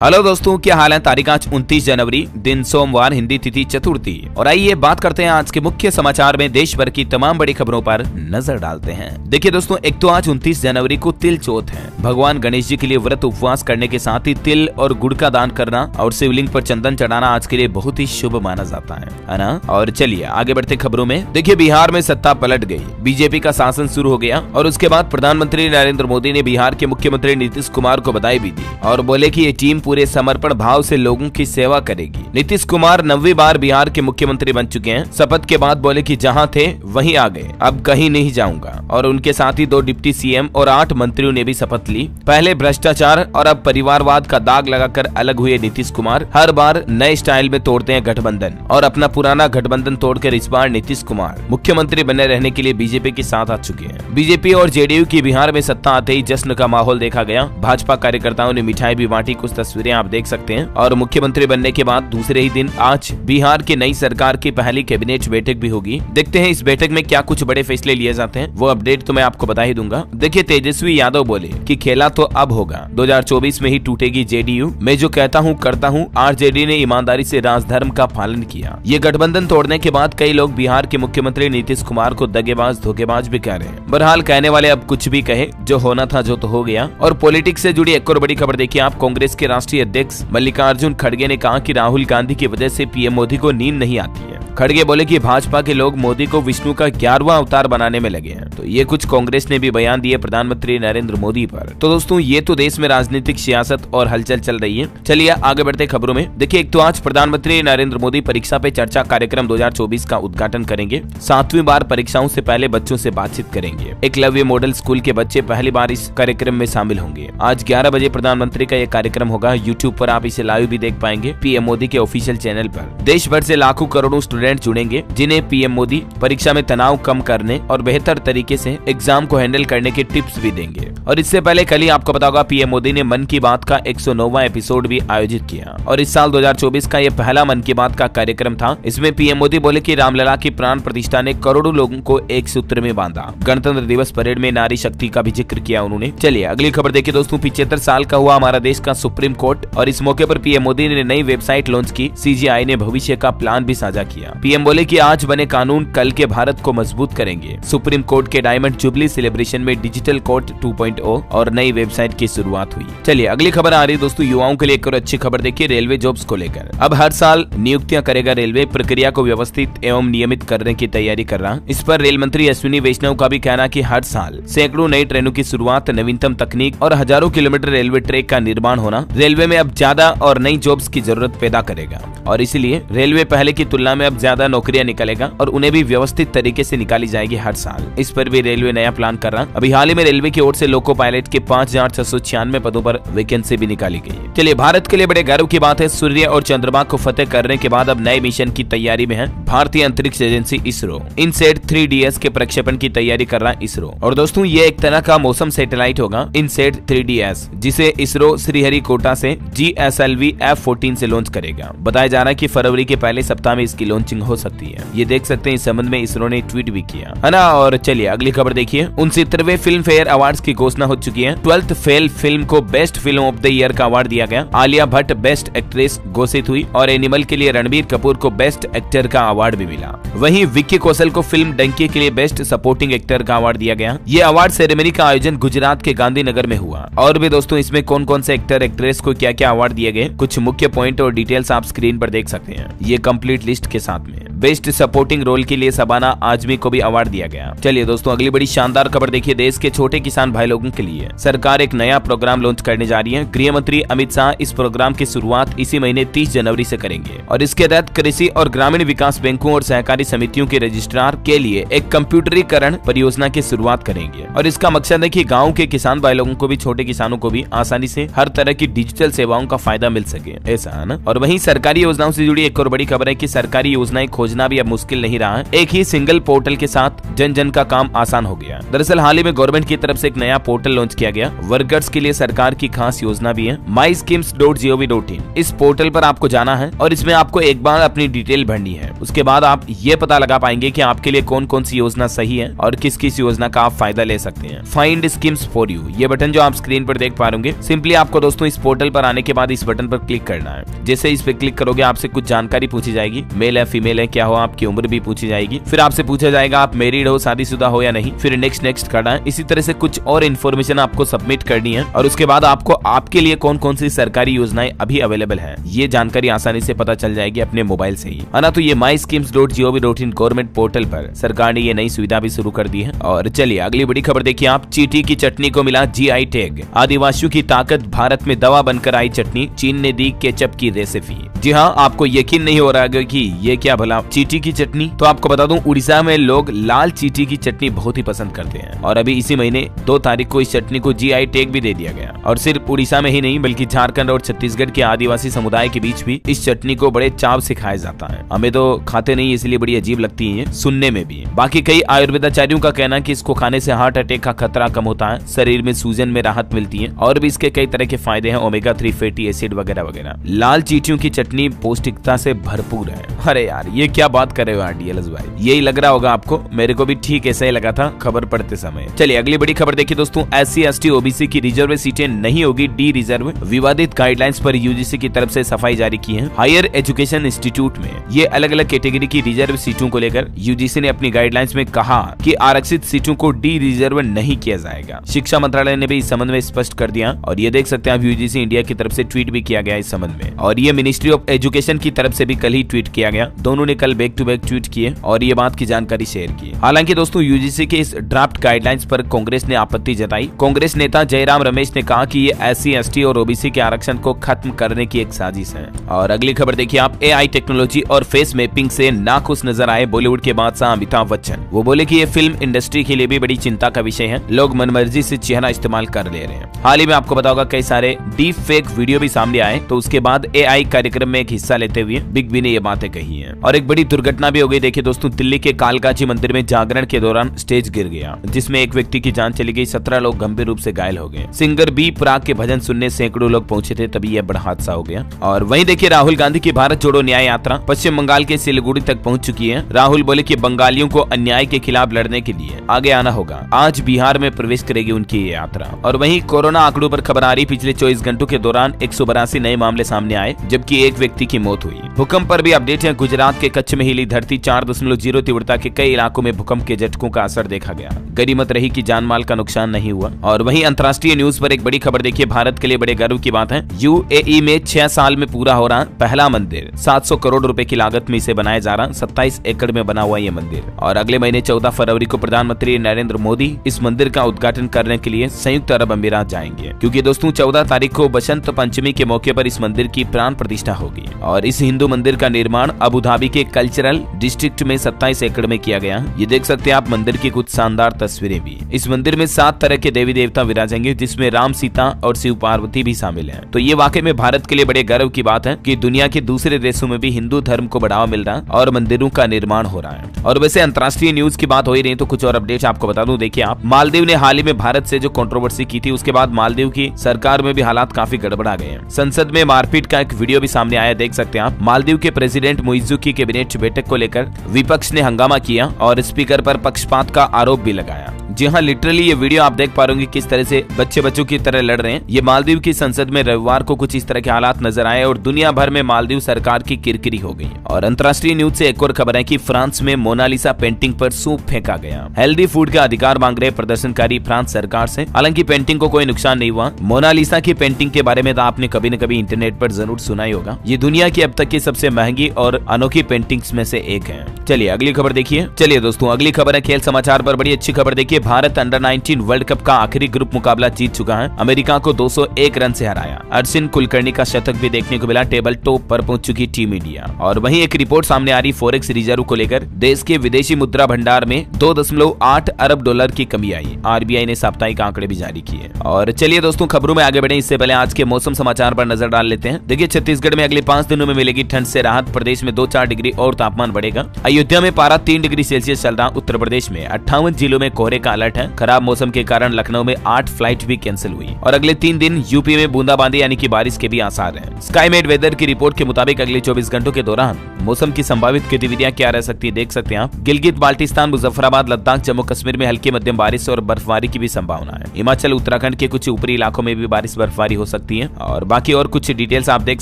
Hello दोस्तों, क्या हाल है। तारीख आज 29 जनवरी, दिन सोमवार, हिंदी तिथि चतुर्थी। और आइए बात करते हैं आज के मुख्य समाचार में देश भर की तमाम बड़ी खबरों पर नजर डालते हैं। देखिए दोस्तों, एक तो आज 29 जनवरी को तिल चौथ है। भगवान गणेश जी के लिए व्रत उपवास करने के साथ ही तिल और गुड़ का दान करना और शिवलिंग पर चंदन चढ़ाना आज के लिए बहुत ही शुभ माना जाता है ना। और चलिए आगे बढ़ते खबरों में। देखिए, बिहार में सत्ता पलट गई, बीजेपी का शासन शुरू हो गया और उसके बाद प्रधानमंत्री नरेंद्र मोदी ने बिहार के मुख्यमंत्री नीतीश कुमार को बधाई भी दी और बोले कि ये टीम पूरे समर्पण भाव से लोगों की सेवा करेगी। नीतीश कुमार 9वीं बार बिहार के मुख्यमंत्री बन चुके हैं। शपथ के बाद बोले कि जहां थे वहीं आ गए, अब कहीं नहीं जाऊंगा। और उनके साथ ही 2 डिप्टी सीएम और 8 मंत्रियों ने भी शपथ ली। पहले भ्रष्टाचार और अब परिवारवाद का दाग लगाकर अलग हुए नीतीश कुमार हर बार नए स्टाइल में तोड़ते हैं गठबंधन और अपना पुराना गठबंधन तोड़कर इस बार नीतीश कुमार मुख्यमंत्री बने रहने के लिए बीजेपी के साथ आ चुके हैं। बीजेपी और जेडीयू की बिहार में सत्ता आते ही जश्न का माहौल देखा गया। भाजपा कार्यकर्ताओं ने मिठाई भी बांटी, कुछ तस्वीरें आप देख सकते हैं। और मुख्यमंत्री बनने के बाद दूसरे ही दिन आज बिहार की नई सरकार की पहली कैबिनेट बैठक भी होगी। देखते हैं इस बैठक में क्या कुछ बड़े फैसले लिए जाते हैं, वो अपडेट तो मैं आपको बता ही दूंगा। देखिए, तेजस्वी यादव बोले कि खेला तो अब होगा, 2024 में ही टूटेगी जेडीयू। मैं जो कहता हूँ करता हूँ। आरजेडी ने ईमानदारी से राजधर्म का पालन किया। ये गठबंधन तोड़ने के बाद कई लोग बिहार के मुख्यमंत्री नीतीश कुमार को दगेबाज धोखेबाज भी कह रहे हैं। बहरहाल कहने वाले अब कुछ भी कहे, जो होना था जो तो हो गया। और पॉलिटिक्स से जुड़ी एक और बड़ी खबर देखिए आप। कांग्रेस के राष्ट्रीय अध्यक्ष मल्लिकार्जुन खड़गे ने कहा कि राहुल गांधी की वजह से पीएम मोदी को नींद नहीं आती है। खड़गे बोले कि भाजपा के लोग मोदी को विष्णु का 11वां अवतार बनाने में लगे हैं। तो ये कुछ कांग्रेस ने भी बयान दिए प्रधानमंत्री नरेंद्र मोदी पर। तो दोस्तों, ये तो देश में राजनीतिक सियासत और हलचल चल रही है। चलिए आगे बढ़ते खबरों में। देखिए, एक तो आज प्रधानमंत्री नरेंद्र मोदी परीक्षा पे चर्चा कार्यक्रम 2024 का उद्घाटन करेंगे। 7वीं बार परीक्षाओं से पहले बच्चों से बातचीत करेंगे। एकलव्य मॉडल स्कूल के बच्चे पहली बार इस कार्यक्रम में शामिल होंगे। आज 11 बजे प्रधानमंत्री का यह कार्यक्रम होगा। यूट्यूब पर आप इसे लाइव भी देख पाएंगे, पीएम मोदी के ऑफिशियल चैनल पर। देश भर से लाखों करोड़ों स्टूडेंट जुड़ेंगे, जिन्हें पीएम मोदी परीक्षा में तनाव कम करने और बेहतर तरीके से एग्जाम को हैंडल करने के टिप्स भी देंगे। और इससे पहले कल ही आपको पता होगा, पीएम मोदी ने मन की बात का 109वां एपिसोड भी आयोजित किया। और इस साल 2024 का यह पहला मन की बात का कार्यक्रम था। इसमें पीएम मोदी बोले कि रामलला की प्राण प्रतिष्ठा ने करोड़ों लोगों को एक सूत्र में बांधा। गणतंत्र दिवस परेड में नारी शक्ति का भी जिक्र किया उन्होंने। चलिए अगली खबर देखिए दोस्तों। 75 साल का हुआ हमारा देश का सुप्रीम कोर्ट और इस मौके पर पीएम मोदी ने नई वेबसाइट लॉन्च की। सीजीआई ने भविष्य का प्लान भी साझा किया। पीएम बोले कि आज बने कानून कल के भारत को मजबूत करेंगे। सुप्रीम कोर्ट के डायमंड जुबली सेलिब्रेशन में डिजिटल कोर्ट 2.0 और नई वेबसाइट की शुरुआत हुई। चलिए अगली खबर आ रही है दोस्तों, युवाओं के लिए एक और अच्छी खबर देखिए, रेलवे जॉब्स को लेकर। अब हर साल नियुक्तियां करेगा रेलवे, प्रक्रिया को व्यवस्थित एवं नियमित करने की तैयारी कर रहा। इस पर रेल मंत्री अश्विनी वैष्णव का भी कहना कि हर साल सैकड़ों नई ट्रेनों की शुरुआत, नवीनतम तकनीक और हजारों किलोमीटर रेलवे ट्रैक का निर्माण होना रेलवे में अब ज्यादा और नई जॉब्स की जरूरत पैदा करेगा। और इसलिए रेलवे पहले की तुलना में अब ज्यादा नौकरियां निकालेगा और उन्हें भी व्यवस्थित तरीके से निकाली जाएगी हर साल। इस पर भी रेलवे नया प्लान कर रहा। अभी हाल ही में रेलवे की ओर से लोको पायलट के 5696 पदों पर वैकेंसी भी निकाली गई है। चलिए, भारत के लिए बड़े गर्व की बात है, सूर्य और चंद्रमा को फतेह करने के बाद अब नए मिशन की तैयारी में है भारतीय अंतरिक्ष एजेंसी इसरो। इनसेट 3DS के प्रक्षेपण की तैयारी कर रहा है इसरो। और दोस्तों, ये एक तरह का मौसम सैटेलाइट होगा, इनसेट 3DS, जिसे इसरो श्रीहरिकोटा से GSLV F-14 से लॉन्च करेगा। बताया जा रहा है कि फरवरी के पहले सप्ताह में इसकी लॉन्चिंग हो सकती है। ये देख सकते हैं, इस संबंध में इसरो ने ट्वीट भी किया है ना। और चलिए अगली खबर देखिए। 69वें फिल्म फेयर अवार्ड्स की घोषणा हो चुकी है। 12th फेल फिल्म को best film of the year का अवार्ड दिया गया। आलिया भट्ट बेस्ट एक्ट्रेस घोषित हुई और एनिमल के लिए रणबीर कपूर को बेस्ट एक्टर का अवार्ड भी मिला। वहीं विक्की कौशल को फिल्म डंकी के लिए बेस्ट सपोर्टिंग एक्टर का अवार्ड दिया गया। ये अवार्ड सेरेमनी का आयोजन गुजरात के गांधीनगर में हुआ। और भी दोस्तों, इसमें कौन कौन से एक्टर एक्ट्रेस को क्या क्या अवार्ड दिए गए, कुछ मुख्य पॉइंट और डिटेल्स आप स्क्रीन पर देख सकते हैं, ये कंप्लीट लिस्ट के साथ में। बेस्ट सपोर्टिंग रोल के लिए शबाना आजमी को भी अवार्ड दिया गया। चलिए दोस्तों, अगली बड़ी शानदार खबर देखिए। देश के छोटे किसान भाई लोगों के लिए सरकार एक नया प्रोग्राम लॉन्च करने जा रही है। गृह मंत्री अमित शाह इस प्रोग्राम की शुरुआत इसी महीने 30 जनवरी से करेंगे। और इसके तहत कृषि और ग्रामीण विकास बैंकों और सहकारी समितियों के रजिस्ट्रार के लिए एक कंप्यूटरीकरण परियोजना की शुरुआत करेंगे। और इसका मकसद है कि गाँव के किसान भाई लोगों को भी, छोटे किसानों को भी आसानी से हर तरह की डिजिटल सेवाओं का फायदा मिल सके, ऐसा है ना। और वहीं सरकारी योजनाओं से जुड़ी एक और बड़ी खबर है कि सरकारी योजनाएं खोजना भी अब मुश्किल नहीं रहा है। एक ही सिंगल पोर्टल के साथ जन जन का काम आसान हो गया। दरअसल हाल ही में गवर्नमेंट की तरफ से एक नया पोर्टल लॉन्च किया गया। वर्कर्स के लिए सरकार की खास योजना भी है, myschemes.gov.in। इस पोर्टल पर आपको जाना है और इसमें आपको एक बार अपनी डिटेल भरनी है। उसके बाद आप ये पता लगा पाएंगे कि आपके लिए कौन कौन सी योजना सही है और किस किस योजना का आप फायदा ले सकते हैं। फाइंड स्कीम्स फॉर यू, ये बटन जो आप स्क्रीन पर देख पा रहे, सिंपली आपको दोस्तों इस पोर्टल पर आने के बाद इस बटन पर क्लिक करना है। जैसे इस पे क्लिक करोगे आपसे कुछ जानकारी पूछी जाएगी, मेल है फीमेल है, क्या हो, आपकी उम्र भी पूछी जाएगी। फिर आपसे पूछा जाएगा आप मैरिड हो, शादीशुदा हो या नहीं। फिर नेक्स्ट करना है। इसी तरह से कुछ और इन्फॉर्मेशन आपको सबमिट करनी है और उसके बाद आपको आपके लिए कौन कौन सी सरकारी योजनाएं अभी अवेलेबल है ये जानकारी आसानी से पता चल जाएगी अपने मोबाइल से ही, है ना। तो ये myschemes.gov.in गवर्नमेंट पोर्टल पर सरकार ने ये नई सुविधा भी शुरू कर दी है। और चलिए अगली बड़ी खबर देखिए आप। चींटी की चटनी को मिला GI टैग। आदिवासियों की ताकत, भारत में दवा बनकर आई चटनी, चीन ने दी केचप की रेसिपी। जी हाँ, आपको यकीन नहीं हो रहा है कि ये क्या भला चींटी की चटनी। तो आपको बता दूं उड़ीसा में लोग लाल चींटी की चटनी बहुत ही पसंद करते हैं और अभी इसी महीने 2 तारीख को इस चटनी को GI टैग भी दे दिया गया। और सिर्फ उड़ीसा में ही नहीं बल्कि झारखंड और छत्तीसगढ़ के आदिवासी समुदाय के बीच भी इस चटनी को बड़े चाव से खाया जाता है। हमें तो खाते नहीं इसलिए बड़ी अजीब लगती है सुनने में भी। बाकी कई आयुर्वेदाचार्यों का कहना है कि इसको खाने से हार्ट अटैक का खतरा कम होता है, शरीर में सूजन में राहत मिलती है और भी इसके कई तरह के फायदे हैं, ओमेगा 3 फैटी एसिड वगैरह वगैरह। लाल चींटियों की चटनी पौष्टिकता से भरपूर है। अरे यार ये क्या बात कर रहे हो डीएलएस भाई, यही लग रहा होगा आपको, मेरे को भी ठीक ऐसा ही लगा था खबर पढ़ते समय। चलिए अगली बड़ी खबर देखिए दोस्तों। SC ST OBC की रिजर्व सीटें नहीं होगी डी रिजर्व, विवादित गाइडलाइंस पर UGC की तरफ से सफाई जारी की है। हायर एजुकेशन इंस्टीट्यूट में ये अलग अलग कैटेगरी की रिजर्व सीटों को लेकर UGC ने अपनी गाइडलाइंस में कहा कि आरक्षित सीटों को डी रिजर्व नहीं किया जाएगा। शिक्षा मंत्रालय ने भी इस संबंध में स्पष्ट कर दिया और ये देख सकते हैं UGC इंडिया की तरफ से ट्वीट भी किया गया इस संबंध में। और ये मिनिस्ट्री ऑफ एजुकेशन की तरफ से भी कल ही ट्वीट किया गया। दोनों ने कल बैक टू बैक ट्वीट किए और ये बात की जानकारी शेयर की। हालांकि दोस्तों UGC के इस ड्राफ्ट गाइडलाइंस पर कांग्रेस ने आपत्ति जताई। कांग्रेस नेता जयराम रमेश ने कहा कि ये SC ST और OBC के आरक्षण को खत्म करने की एक साजिश है। और अगली खबर देखिए आप। AI टेक्नोलॉजी और फेस मैपिंग से नाखुश नजर आए बॉलीवुड के बादशाह अमिताभ बच्चन। वो बोले कि ये फिल्म इंडस्ट्री के लिए भी बड़ी चिंता का विषय है, लोग मनमर्जी से चेहरा इस्तेमाल कर ले रहे हैं। हाल ही में आपको पता होगा कई सारे डीप फेक वीडियो भी सामने आए, तो उसके बाद AI कार्यक्रम में एक हिस्सा लेते हुए बिग बी ने ये बातें कही है। और एक बड़ी दुर्घटना भी हो गई। देखिए दोस्तों, दिल्ली के कालकाजी मंदिर में जागरण के दौरान स्टेज गिर गया जिसमें एक व्यक्ति की जान चली गई, 17 लोग गंभीर रूप से घायल हो गए। सिंगर बी प्राक के भजन सुनने सैकड़ों लोग पहुंचे थे, तभी यह बड़ा हादसा हो गया। और वहीं देखिए राहुल गांधी की भारत जोड़ो न्याय यात्रा पश्चिम बंगाल के सिलीगुड़ी तक पहुंच चुकी है। राहुल बोले कि बंगालियों को अन्याय के खिलाफ लड़ने के लिए आगे आना होगा। आज बिहार में प्रवेश करेगी उनकी ये यात्रा। और वहीं कोरोना आंकड़ों पर खबर आ रही, पिछले 24 घंटों के दौरान 182 नए मामले सामने आए जबकि एक व्यक्ति की मौत हुई। भूकंप पर भी अपडेट है। गुजरात के कच्छ में हिली धरती, 4.0 तीव्रता के कई इलाकों में भूकंप के झटकों का असर देखा गया। गनीमत रही कि जान माल का नुकसान नहीं हुआ। और वहीं अंतर्राष्ट्रीय न्यूज पर एक बड़ी खबर देखिए, भारत के लिए बड़े गर्व की बात है। UAE में 6 साल में पूरा हो रहा पहला मंदिर, 700 करोड़ रुपए की लागत में इसे बनाया जा रहा, 27 एकड़ में बना हुआ ये मंदिर। और अगले महीने 14 फरवरी को प्रधानमंत्री नरेंद्र मोदी इस मंदिर का उद्घाटन करने के लिए संयुक्त अरब अमीरात जाएंगे, क्योंकि दोस्तों 14 तारीख को बसंत पंचमी के मौके पर इस मंदिर की प्राण प्रतिष्ठा होगी। और इस हिंदू मंदिर का निर्माण अबू धाबी के कल्चरल डिस्ट्रिक्ट में 27 एकड़ में किया गया। ये देख सकते हैं आप मंदिर की कुछ शानदार तस्वीरें भी। इस मंदिर में 7 तरह के देवी देवता विराजेंगे, जिसमें राम, सीता और शिव पार्वती भी शामिल हैं। तो ये वाकई में भारत के लिए बड़े गर्व की बात है कि दुनिया के दूसरे देशों में भी हिंदू धर्म को बढ़ावा मिल रहा है और मंदिरों का निर्माण हो रहा है। और वैसे अंतर्राष्ट्रीय न्यूज की बात हो ही रही तो कुछ और अपडेट आपको बता दूं। देखिए आप, मालदीव ने हाल ही में भारत से जो कंट्रोवर्सी की थी, उसके बाद मालदीव की सरकार में भी हालात काफी गड़बड़ा गए हैं। संसद में मारपीट का एक वीडियो भी सामने आया, देख सकते हैं आप। मालदीव के प्रेसिडेंट मुइज्जू की कैबिनेट बैठक को लेकर विपक्ष ने हंगामा किया और स्पीकर पर पक्षपात का आरोप भी लगाया। जी हाँ, लिटरली ये वीडियो आप देख पा रहे होंगे किस तरह से बच्चों की तरह लड़ रहे हैं। ये मालदीव की संसद में रविवार को कुछ इस तरह के हालात नजर आए और दुनिया भर में मालदीव सरकार की किरकिरी हो गई। और अंतर्राष्ट्रीय न्यूज से एक और खबर है कि फ्रांस में मोनालिसा पेंटिंग पर सूप फेंका गया। हेल्दी फूड का अधिकार मांग रहे प्रदर्शनकारी फ्रांस सरकार से। हालांकि पेंटिंग को कोई नुकसान नहीं हुआ। मोनालिसा की पेंटिंग के बारे में तो आपने कभी न कभी इंटरनेट पर जरूर सुना ही होगा। ये दुनिया की अब तक की सबसे महंगी और अनोखी पेंटिंग्स में से एक है। चलिए अगली खबर देखिए। चलिए दोस्तों, अगली खबर है खेल समाचार पर। बड़ी अच्छी खबर देखिए, भारत अंडर 19 वर्ल्ड कप का आखिरी ग्रुप मुकाबला जीत चुका है। अमेरिका को 201 रन से हराया। अश्विन कुलकर्णी का शतक भी देखने को मिला। टेबल टॉप पर पहुंच चुकी टीम इंडिया। और वहीं एक रिपोर्ट सामने आ रही फॉरेक्स रिजर्व को लेकर। देश के विदेशी मुद्रा भंडार में 2.8 अरब डॉलर की कमी आई। आरबीआई ने साप्ताहिक आंकड़े भी जारी किए। और चलिए दोस्तों, खबरों में आगे बढ़े इससे पहले आज के मौसम समाचार पर नजर डाल लेते हैं। देखिए, छत्तीसगढ़ में अगले 5 दिनों में मिलेगी ठंड से राहत। प्रदेश में 2-4 डिग्री और तापमान बढ़ेगा। अयोध्या में पारा 3 डिग्री सेल्सियस चल रहा। उत्तर प्रदेश में 58 जिलों में कोहरे का अलर्ट है। खराब मौसम के कारण लखनऊ में 8 फ्लाइट भी कैंसिल हुई। और अगले 3 दिन यूपी में बूंदाबांदी यानी कि बारिश के भी आसार हैं। स्काईमेट वेदर की रिपोर्ट के मुताबिक अगले 24 घंटों के दौरान मौसम की संभावित गतिविधियां क्या रह सकती है देख सकते हैं आप। गिलगित बाल्टिस्तान, मुजफ्फराबाद, लद्दाख, जम्मू कश्मीर में हल्की मध्यम बारिश और बर्फबारी की भी संभावना है। हिमाचल, उत्तराखंड के कुछ ऊपरी इलाकों में भी बारिश बर्फबारी हो सकती है। और बाकी और कुछ डिटेल्स आप देख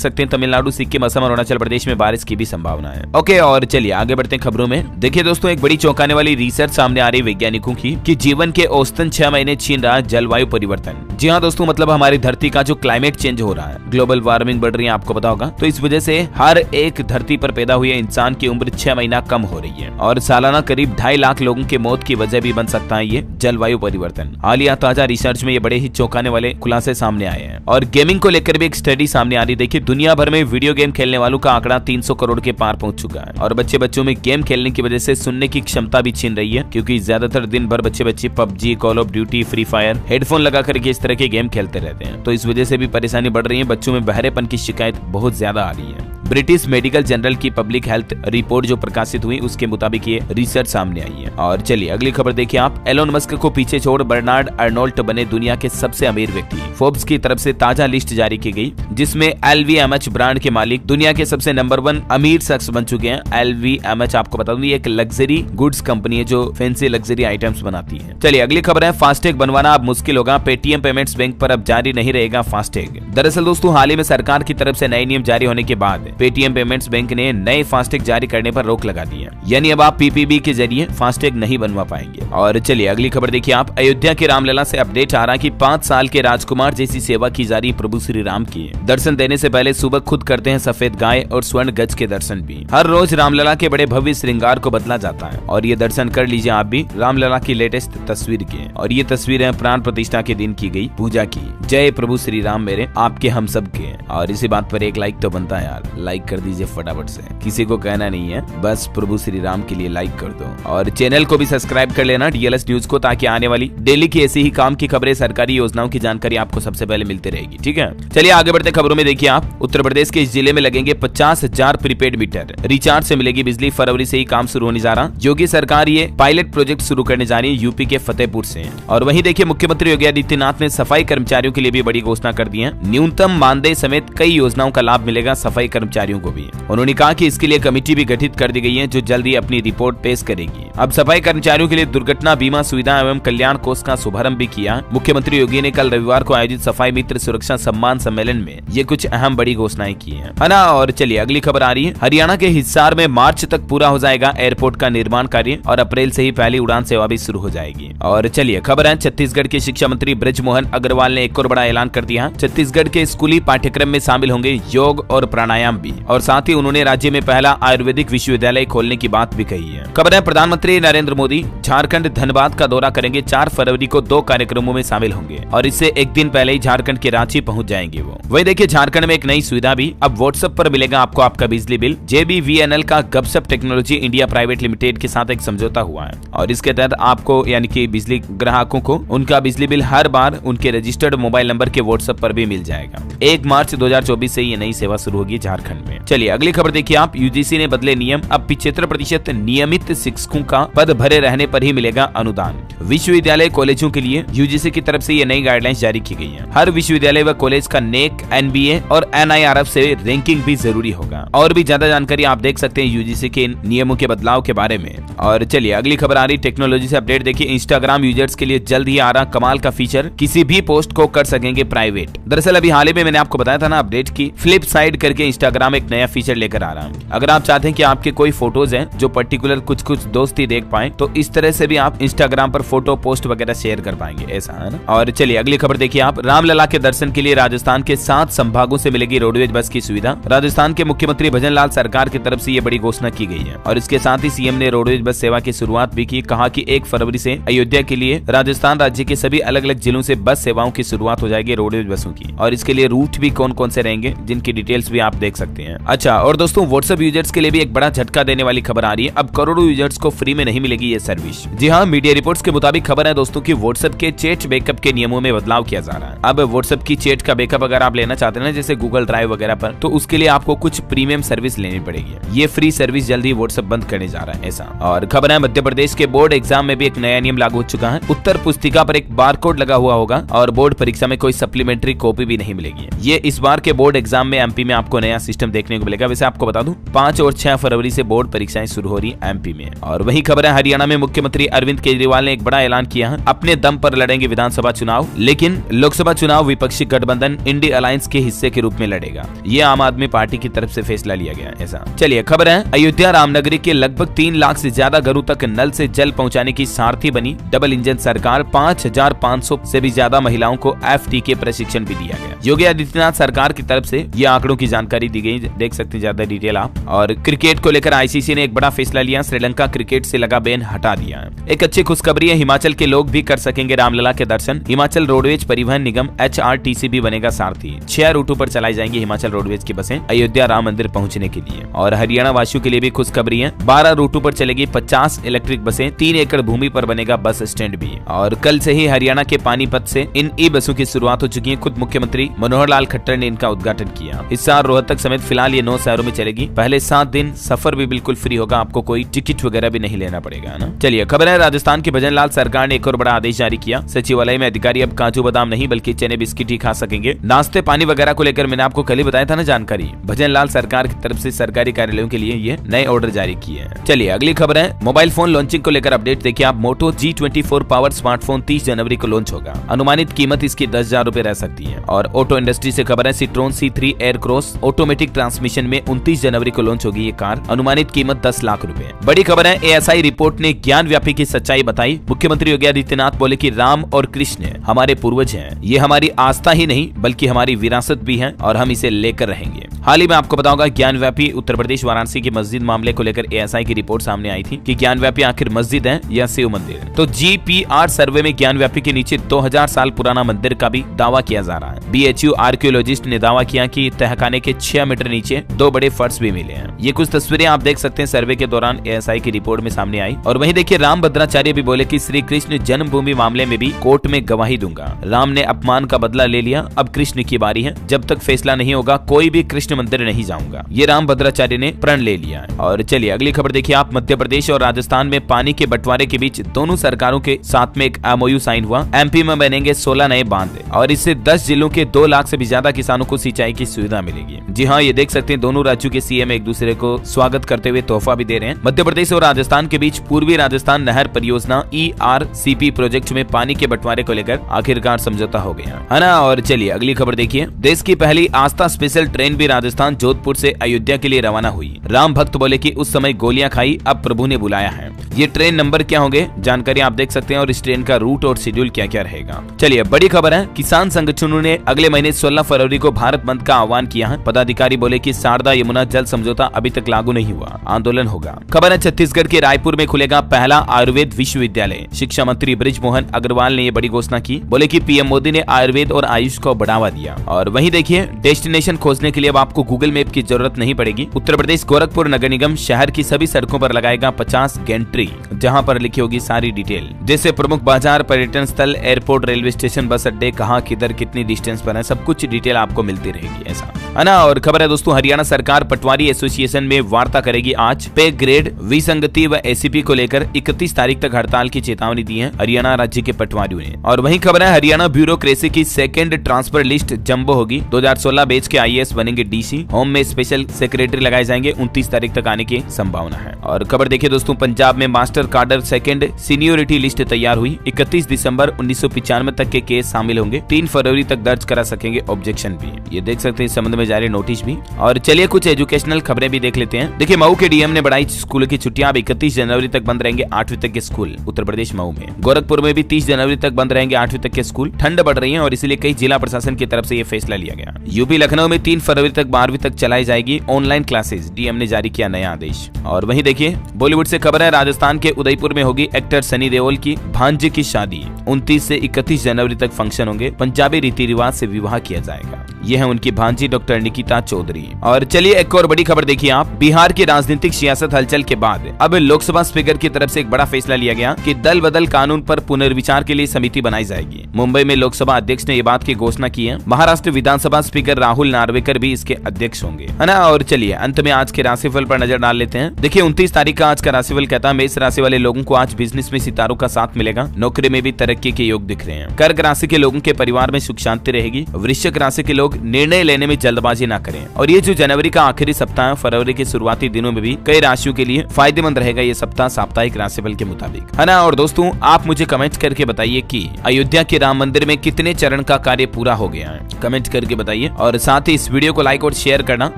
सकते हैं। तमिलनाडु, सिक्किम, असम और अरुणाचल प्रदेश में बारिश की भी संभावना है। ओके, और चलिए आगे बढ़ते हैं खबरों में। देखिए दोस्तों, एक बड़ी चौंकाने वाली रिसर्च सामने आ रही वैज्ञानिकों की कि जीवन के औसतन 6 महीने छीन रहा जलवायु परिवर्तन। जी हाँ दोस्तों, मतलब हमारी धरती का जो क्लाइमेट चेंज हो रहा है, ग्लोबल वार्मिंग बढ़ रही है, आपको पता होगा। तो इस वजह से हर एक धरती पर पैदा हुए इंसान की उम्र 6 महीना कम हो रही है। और सालाना करीब 2.5 लाख लोगों की मौत की वजह भी बन सकता है ये जलवायु परिवर्तन। हालिया ताजा रिसर्च में ये बड़े ही चौंकाने वाले खुलासे सामने आए हैं। और गेमिंग को लेकर भी एक स्टडी सामने आ रही। देखिए, दुनिया भर में वीडियो गेम खेलने वालों का आंकड़ा 300 करोड़ के पार पहुंच चुका है। और बच्चों में गेम खेलने की वजह से सुनने की क्षमता भी छीन रही है, क्योंकि ज्यादातर दिन भर बच्चे PUBG, call of duty, free fire headphone लगा करके इस तरह के गेम खेलते रहते हैं। तो इस वजह से भी परेशानी बढ़ रही है। बच्चों में बहरेपन की शिकायत बहुत ज्यादा आ रही है। ब्रिटिश मेडिकल जर्नल की पब्लिक हेल्थ रिपोर्ट जो प्रकाशित हुई उसके मुताबिक ये रिसर्च सामने आई है। और चलिए अगली खबर देखिए आप। एलोन मस्क को पीछे छोड़ बर्नार्ड अर्नोल्ट बने दुनिया के सबसे अमीर व्यक्ति। फोर्ब्स की तरफ से ताजा लिस्ट जारी की गई, जिसमें LVMH ब्रांड के मालिक दुनिया के सबसे नंबर 1 अमीर शख्स बन चुके हैं। LVMH आपको बता दूं, ये एक लग्जरी गुड्स कंपनी है जो फैंसी लग्जरी आइटम्स बनाती है। चलिए अगली खबर है। फास्टैग बनवाना अब मुश्किल होगा। पेटीएम पेमेंट्स बैंक पर अब जारी नहीं रहेगा फास्टैग। दरअसल दोस्तों, हाल ही में सरकार की तरफ से नए नियम जारी होने के बाद पेटीएम पेमेंट्स बैंक ने नए फास्टैग जारी करने पर रोक लगा दी है। यानी अब आप PPB के जरिए फास्टैग नहीं बनवा पाएंगे। और चलिए अगली खबर देखिए आप। अयोध्या के रामलला से अपडेट आ रहा कि 5 साल के राजकुमार जैसी सेवा की जा रही प्रभु श्री राम की। दर्शन देने से पहले सुबह खुद करते हैं सफेद गाय और स्वर्ण गज के दर्शन भी। हर रोज रामलला के बड़े भव्य श्रृंगार को बदला जाता है। और ये दर्शन कर लीजिए आप भी रामलला की लेटेस्ट तस्वीर के। और ये तस्वीर है प्राण प्रतिष्ठा के दिन की गई पूजा की। जय प्रभु श्री राम मेरे, आपके हम सब के। और इसी बात पर एक लाइक तो बनता है यार, लाइक कर दीजिए फटाफट से। किसी को कहना नहीं है, बस प्रभु श्री राम के लिए लाइक कर दो। और चैनल को भी सब्सक्राइब कर लेना DLS न्यूज को, ताकि आने वाली डेली की ऐसी ही काम की खबरें, सरकारी योजनाओं की जानकारी आपको सबसे पहले मिलती रहेगी। ठीक है, चलिए आगे बढ़ते खबरों में देखिए आप। उत्तर प्रदेश के इस जिले में लगेंगे 50,000 प्रीपेड मीटर। रिचार्ज से मिलेगी बिजली। फरवरी से ही काम शुरू होने जा रहा। योगी सरकार ये पायलट प्रोजेक्ट शुरू करने जा रही है यूपी के फतेहपुर से। और वहीं देखिए, मुख्यमंत्री योगी आदित्यनाथ ने सफाई कर्मचारियों के लिए भी बड़ी घोषणा कर दी है। न्यूनतम मानदेय समेत कई योजनाओं का लाभ मिलेगा सफाई कर्मचारियों को भी। उन्होंने कहा कि इसके लिए कमेटी भी गठित कर दी गई है, जो जल्द ही अपनी रिपोर्ट पेश करेगी। अब सफाई कर्मचारियों के लिए दुर्घटना बीमा सुविधा एवं कल्याण कोष का शुभारंभ भी किया। मुख्यमंत्री योगी ने कल रविवार को आयोजित सफाई मित्र सुरक्षा सम्मान सम्मेलन में ये कुछ अहम बड़ी घोषणाएं की है ना। और चलिए अगली खबर आ रही है। हरियाणा के हिसार में मार्च तक पूरा हो जाएगा एयरपोर्ट का निर्माण कार्य और अप्रैल से ही पहली उड़ान सेवा भी शुरू हो जाएगी। और चलिए खबर है, छत्तीसगढ़ के शिक्षा मंत्री बृजमोहन अग्रवाल ने एक और बड़ा ऐलान कर दिया। छत्तीसगढ़ के स्कूली पाठ्यक्रम में शामिल होंगे योग और प्राणायाम भी। और साथ ही उन्होंने राज्य में पहला आयुर्वेदिक विश्वविद्यालय खोलने की बात भी कही है। खबर है, प्रधानमंत्री नरेंद्र मोदी झारखंड धनबाद का दौरा करेंगे। 4 फरवरी को 2 कार्यक्रमों में शामिल होंगे और इससे एक दिन पहले ही झारखंड के रांची पहुंच जाएंगे वो। वही देखिए, झारखंड में एक नई सुविधा भी। अब व्हाट्सएप पर मिलेगा आपको आपका बिजली बिल। JBVNL का गपशप टेक्नोलॉजी इंडिया प्राइवेट लिमिटेड के साथ एक समझौता हुआ है और इसके तहत आपको यानी कि बिजली ग्राहकों को उनका बिजली बिल हर बार उनके रजिस्टर्ड मोबाइल नंबर के व्हाट्सएप पर भी मिल जाएगा। 1 मार्च 2024 से ये नई सेवा शुरू होगी झारखंड में। चलिए अगली खबर देखिए आप। UGC ने बदले नियम। अब 75% नियमित शिक्षकों का पद भरे रहने पर ही मिलेगा अनुदान। विश्वविद्यालय कॉलेजों के लिए UGC की तरफ से ये नई गाइडलाइंस जारी की गई है। हर विश्वविद्यालय व कॉलेज का NAC, NBA और NIRF से रैंकिंग भी जरूरी होगा। और भी ज्यादा जानकारी आप देख सकते हैं UGC के नियमों के बदलाव के बारे में। और चलिए अगली खबर आ रही टेक्नोलॉजी से अपडेट देखिए। इंस्टाग्राम यूजर्स के लिए जल्द ही आ रहा कमाल का फीचर, किसी भी पोस्ट को कर सकेंगे प्राइवेट। दरअसल अभी हाल ही में मैंने आपको बताया था ना अपडेट की, फ्लिप साइड करके इंस्टाग्राम इंस्टाग्राम एक नया फीचर लेकर आ रहा है। अगर आप चाहते हैं कि आपके कोई फोटोज हैं जो पर्टिकुलर कुछ दोस्त ही देख पाए, तो इस तरह से भी आप इंस्टाग्राम पर फोटो पोस्ट वगैरह शेयर कर पाएंगे, ऐसा है ना। और चलिए अगली खबर देखिए आप। रामलला के दर्शन के लिए राजस्थान के 7 संभागों से मिलेगी रोडवेज बस की सुविधा। राजस्थान के मुख्यमंत्री भजन लाल सरकार की तरफ से ये बड़ी घोषणा की गई है और इसके साथ ही सीएम ने रोडवेज बस सेवा की शुरुआत भी की। कहा कि 1 फरवरी से अयोध्या के लिए राजस्थान राज्य के सभी अलग अलग जिलों से बस सेवाओं की शुरुआत हो जाएगी रोडवेज बसों की, और इसके लिए रूट भी कौन कौन से रहेंगे जिनकी डिटेल्स भी आप देख सकते हैं। अच्छा, और दोस्तों व्हाट्सएप यूजर्स के लिए भी एक बड़ा झटका देने वाली खबर आ रही है। अब करोड़ों यूजर्स को फ्री में नहीं मिलेगी ये सर्विस। जी हाँ, मीडिया रिपोर्ट्स के मुताबिक खबर है दोस्तों की व्हाट्सएप के चैट बैकअप के नियमों में बदलाव किया जा रहा है। अब व्हाट्सएप की चैट का बैकअप अगर आप लेना चाहते हैं जैसे गूगल ड्राइव वगैरह पर, तो उसके लिए आपको कुछ प्रीमियम सर्विस लेनी पड़ेगी। ये फ्री सर्विस जल्दी व्हाट्सएप बंद करने जा रहा है ऐसा। और खबर है मध्य प्रदेश के बोर्ड एग्जाम में भी एक नया नियम लागू हो चुका है। उत्तर पुस्तिका पर एक बारकोड लगा हुआ होगा और बोर्ड परीक्षा में कोई सप्लीमेंट्री कॉपी भी नहीं मिलेगी। ये इस बार के बोर्ड एग्जाम में एमपी में आपको नया सिस्टम देखने को मिलेगा। वैसे आपको बता दूं 5 और 6 फरवरी से बोर्ड परीक्षाएं शुरू हो रही एमपी में। और वही खबर है हरियाणा में मुख्यमंत्री अरविंद केजरीवाल ने एक बड़ा ऐलान किया है। अपने दम पर लड़ेंगे विधानसभा चुनाव, लेकिन लोकसभा चुनाव विपक्षी गठबंधन इंडी अलायंस के हिस्से के रूप में लड़ेगा। ये आम आदमी पार्टी की तरफ से फैसला लिया गया ऐसा। चलिए खबर है अयोध्या रामनगरी के लगभग 3 लाख से ज्यादा घरों तक नल से जल पहुंचाने की सारथी बनी डबल इंजन सरकार। 5500 से भी ज्यादा महिलाओं को FT के प्रशिक्षण भी दिया गया। योगी आदित्यनाथ सरकार की तरफ से ये आंकड़ों की जानकारी दी गई, देख सकते हैं ज्यादा डिटेल आप। और क्रिकेट को लेकर ICC ने एक बड़ा फैसला लिया, श्रीलंका क्रिकेट से लगा बैन हटा दिया है। एक अच्छी खुशखबरी है, हिमाचल के लोग भी कर सकेंगे रामलला के दर्शन। हिमाचल रोडवेज परिवहन निगम HRTC भी बनेगा सारथी। 6 रूटों पर चलाई जाएंगी हिमाचल रोडवेज की बसें अयोध्या राम मंदिर पहुंचने के लिए। और हरियाणा वासियों के लिए भी खुशखबरी है, 12 रूटों पर चलेगी 50 इलेक्ट्रिक बसें। 3 एकड़ भूमि पर बनेगा बस स्टैंड भी। और कल से ही हरियाणा के पानीपत से इन ई बसों की शुरुआत हो चुकी है। खुद मुख्यमंत्री मनोहर लाल खट्टर ने इनका उद्घाटन किया। इस साल रोहतक समेत फिलहाल ये 9 शहरों में चलेगी। पहले 7 दिन सफर भी बिल्कुल फ्री होगा, आपको कोई टिकट वगैरह भी नहीं लेना पड़ेगा ना। चलिए खबर है राजस्थान की भजन लाल सरकार ने एक और बड़ा आदेश जारी किया। सचिवालय में अधिकारी अब काजू बादाम नहीं बल्कि चने बिस्किट ही खा सकेंगे। नाश्ते पानी वगैरह को लेकर मैंने आपको कल ही बताया था ना जानकारी। भजन लाल सरकार की तरफ से सरकारी कार्यालयों के लिए ये नए ऑर्डर जारी किए हैं। चलिए अगली खबर है मोबाइल फोन लॉन्चिंग को लेकर अपडेट देखिए आप। मोटो G24 पावर स्मार्टफोन 30 जनवरी को लॉन्च होगा। अनुमानित कीमत इसकी 10,000 रुपए रह सकती है। और ऑटो इंडस्ट्री से खबर है Citroën C3 air cross automatic transmission में 29 जनवरी को लॉन्च होगी ये कार। अनुमानित कीमत 10 लाख रुपए। बड़ी खबर है ASI रिपोर्ट ने ज्ञान व्यापी की सच्चाई बताई। मुख्यमंत्री योगी आदित्यनाथ बोले कि राम और कृष्ण हमारे पूर्वज हैं। ये हमारी आस्था ही नहीं बल्कि हमारी विरासत भी है और हम इसे लेकर रहेंगे। हाल ही में आपको बताऊंगा ज्ञान व्यापी उत्तर प्रदेश वाराणसी की मस्जिद मामले को लेकर ASI की रिपोर्ट सामने आई थी कि ज्ञान व्यापी आखिर मस्जिद है या शिव मंदिर। तो GPR सर्वे में ज्ञान व्यापी के नीचे 2000 साल पुराना मंदिर का भी दावा किया जा रहा है। BHU आर्कियोलॉजिस्ट ने दावा किया कि तहखाने के 6 मीटर नीचे 2 बड़े फर्श भी मिले हैं। ये कुछ तस्वीरें आप देख सकते हैं सर्वे के दौरान ASI की रिपोर्ट में सामने आई। और वहीं देखिए राम भद्राचार्य भी बोले कि श्री कृष्ण जन्मभूमि मामले में भी कोर्ट में गवाही दूंगा। राम ने अपमान का बदला ले लिया, अब कृष्ण की बारी है। जब तक फैसला नहीं होगा कोई भी कृष्ण मंदिर नहीं जाऊंगा, ये राम भद्राचार्य ने प्रण ले लिया है। और चलिए अगली खबर देखिए आप। मध्य प्रदेश और राजस्थान में पानी के बंटवारे के बीच दोनों सरकारों के साथ में एक MOU साइन हुआ। MP में बनेंगे 16 नए बांध और इससे 10 जिलों के 2 लाख से भी ज्यादा किसानों को सिंचाई की सुविधा मिलेगी। जी हाँ, ये देख सकते हैं दोनों राज्यों के CM एक दूसरे को स्वागत करते हुए तोहफा भी दे रहे हैं। मध्य प्रदेश और राजस्थान के बीच पूर्वी राजस्थान नहर परियोजना ERCP प्रोजेक्ट में पानी के बंटवारे को लेकर आखिरकार समझौता हो गया है ना। और चलिए अगली खबर देखिए। देश की पहली आस्था स्पेशल ट्रेन भी राजस्थान जोधपुर से अयोध्या के लिए रवाना हुई। राम भक्त बोले कि उस समय गोलियां खाई, अब प्रभु ने बुलाया है। ये ट्रेन नंबर क्या होंगे जानकारी आप देख सकते हैं और इस ट्रेन का रूट और शेड्यूल क्या क्या रहेगा। चलिए बड़ी खबर है, किसान संगठनों ने अगले महीने 16 फरवरी को भारत बंद का आह्वान किया है। पदाधिकारी बोले कि शारदा यमुना जल समझौता अभी तक लागू नहीं हुआ, आंदोलन होगा। खबर है छत्तीसगढ़ के रायपुर में खुलेगा पहला आयुर्वेद विश्वविद्यालय। शिक्षा मंत्री बृजमोहन अग्रवाल ने ये बड़ी घोषणा की। बोले कि PM मोदी ने आयुर्वेद और आयुष को बढ़ावा दिया। और वहीं देखिए डेस्टिनेशन खोजने के लिए अब आपको गूगल मैप की जरूरत नहीं पड़ेगी। उत्तर प्रदेश गोरखपुर नगर निगम शहर की सभी सड़कों पर लगाएगा 50 गैंट्री, जहां पर लिखी होगी सारी डिटेल, जैसे प्रमुख बाजार, पर्यटन स्थल, एयरपोर्ट, रेलवे स्टेशन, बस अड्डे, कहां किधर कितनी डिस्टेंस पर है, सब कुछ डिटेल आपको मिलती रहेगी ऐसा है ना। और खबर है दोस्तों, हरियाणा सरकार पटवारी एसोसिएशन में वार्ता करेगी आज। पे ग्रेड विसंगति व ACP को लेकर 31 तारीख तक हड़ताल की चेतावनी दी है हरियाणा राज्य के पटवारियों ने। और वहीं खबर है हरियाणा ब्यूरोक्रेसी की सेकंड ट्रांसफर लिस्ट जंबो होगी। 2016 बैच के IAS बनेंगे DC। होम में स्पेशल सेक्रेटरी लगाए जाएंगे, 29 तारीख तक आने की संभावना है। और खबर देखिए दोस्तों, पंजाब में मास्टर कार्डर सेकंड सीनियोरिटी लिस्ट तैयार हुई। 31 दिसंबर 1995 तक के केस शामिल होंगे। 3 फरवरी तक दर्ज करा सकेंगे ऑब्जेक्शन भी। ये देख सकते हैं, इस संबंध में जारी नोटिस भी। और चलिए कुछ एजुकेशनल खबरें भी देख लेते हैं। देखिए मऊ के डीएम ने बढ़ाई स्कूलों की छुट्टियां। अब 31 जनवरी तक बंद रहेंगे 8वीं तक के स्कूल। उत्तर प्रदेश मऊ में। गोरखपुर में भी 30 जनवरी तक बंद रहेंगे 8वीं तक के स्कूल। ठंड बढ़ रही है और इसीलिए कई जिला प्रशासन की तरफ से यह फैसला लिया गया। यूपी लखनऊ में 3 फरवरी तक 12वीं तक चलाई जाएगी ऑनलाइन क्लासेस। डीएम ने जारी किया नया आदेश। और वहीं देखिए बॉलीवुड से खबर है, राजस्थान के उदयपुर में होगी एक्टर सनी देओल की भांजे की शादी। 29 से 31 जनवरी तक फंक्शन होंगे। पंजाबी रीति रिवाज से विवाह किया जाएगा। यह है उनकी भांजी डॉक्टर निकिता चौधरी। और चलिए एक और बड़ी खबर देखिए आप। बिहार की राजनीतिक सियासत हलचल के बाद अब लोकसभा स्पीकर की तरफ से एक बड़ा फैसला लिया गया कि दल बदल कानून पर पुनर्विचार के लिए समिति बनाई जाएगी। मुंबई में लोकसभा अध्यक्ष ने ये बात की घोषणा की है। महाराष्ट्र विधानसभा स्पीकर राहुल नार्वेकर भी इसके अध्यक्ष होंगे, है ना। और चलिए अंत में आज के राशिफल पर नजर डाल लेते हैं। देखिए 29 तारीख का आज का राशिफल कहता है मेष राशि वाले लोगों को आज बिजनेस में सितारों का साथ मिलेगा। नौकरी में भी तरक्की के योग दिख रहे हैं। कर्क राशि के लोगों के परिवार में सुख शांति रहेगी। वृश्चिक राशि के लोग निर्णय लेने में जल्दबाजी ना करें। और ये जो जनवरी का आखिरी सप्ताह है, फरवरी के शुरुआती दिनों में भी कई राशियों के लिए फायदेमंद रहेगा ये सप्ताह साप्ताहिक राशिफल के मुताबिक, है ना। और दोस्तों आप मुझे कमेंट करके बताइए कि अयोध्या के राम मंदिर में कितने चरण का कार्य पूरा हो गया है। कमेंट करके बताइए और साथ ही इस वीडियो को लाइक और शेयर करना।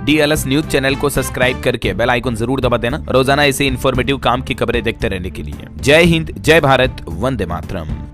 DLS न्यूज चैनल को सब्सक्राइब करके बेल आइकन जरूर दबा देना रोजाना ऐसे इन्फॉर्मेटिव काम की खबरें देखते रहने के लिए। जय हिंद, जय भारत, वंदे मातरम।